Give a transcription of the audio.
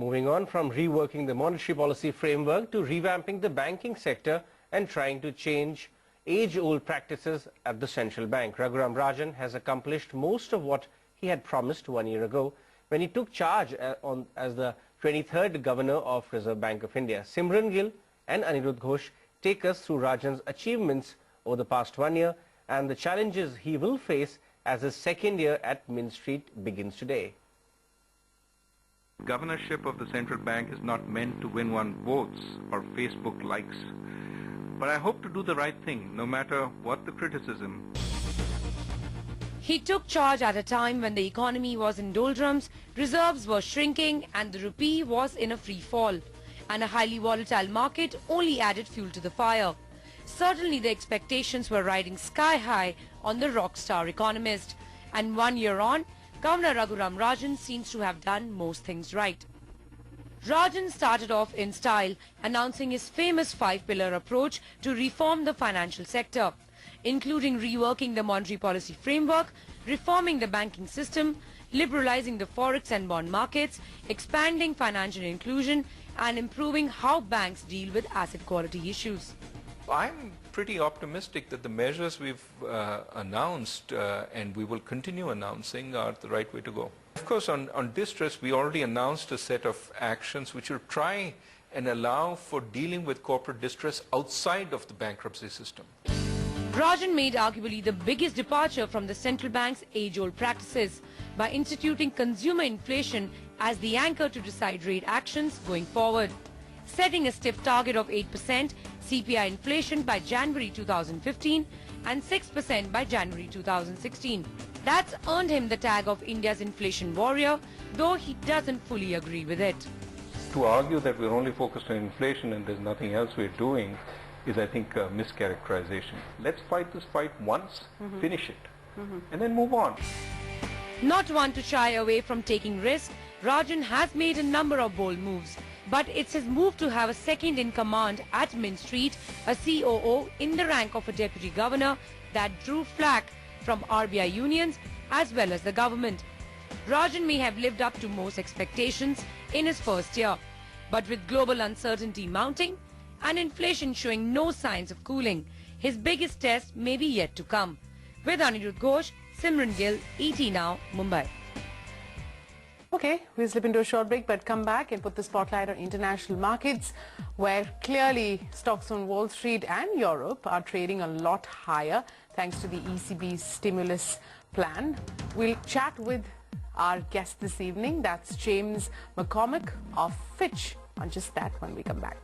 Moving on from reworking the monetary policy framework to revamping the banking sector and trying to change age-old practices at the central bank, Raghuram Rajan has accomplished most of what he had promised 1 year ago when he took charge as the 23rd Governor of Reserve Bank of India. Simran Gill and Anirudh Ghosh take us through Rajan's achievements over the past 1 year and the challenges he will face as his second year at Mint Street begins today. Governorship of the central bank is not meant to win one votes or Facebook likes. But I hope to do the right thing, no matter what the criticism. He took charge at a time when the economy was in doldrums, reserves were shrinking and the rupee was in a free fall. And a highly volatile market only added fuel to the fire. Certainly the expectations were riding sky high on the rock star economist. And 1 year on, Governor Raghuram Rajan seems to have done most things right. Rajan started off in style, announcing his famous 5-pillar approach to reform the financial sector, including reworking the monetary policy framework, reforming the banking system, liberalizing the forex and bond markets, expanding financial inclusion, and improving how banks deal with asset quality issues. I'm pretty optimistic that the measures we've announced and we will continue announcing are the right way to go. Of course, on distress, we already announced a set of actions which will try and allow for dealing with corporate distress outside of the bankruptcy system. Rajan made arguably the biggest departure from the central bank's age-old practices by instituting consumer inflation as the anchor to decide rate actions going forward, setting a stiff target of 8% CPI inflation by January 2015 and 6% by January 2016. That's earned him the tag of India's inflation warrior, though he doesn't fully agree with it. To argue that we're only focused on inflation and there's nothing else we're doing is, I think, a mischaracterization. Let's fight this fight once, finish it, and then move on. Not one to shy away from taking risks, Rajan has made a number of bold moves. But it's his move to have a second in command at Mint Street, a COO in the rank of a deputy governor, that drew flack from RBI unions as well as the government. Rajan may have lived up to most expectations in his first year, but with global uncertainty mounting and inflation showing no signs of cooling, his biggest test may be yet to come. With Anirudh Ghosh, Simran Gill, ET Now, Mumbai. Okay, we'll slip into a short break but come back and put the spotlight on international markets, where clearly stocks on Wall Street and Europe are trading a lot higher thanks to the ECB's stimulus plan. We'll chat with our guest this evening, that's James McCormick of Fitch, on just that when we come back.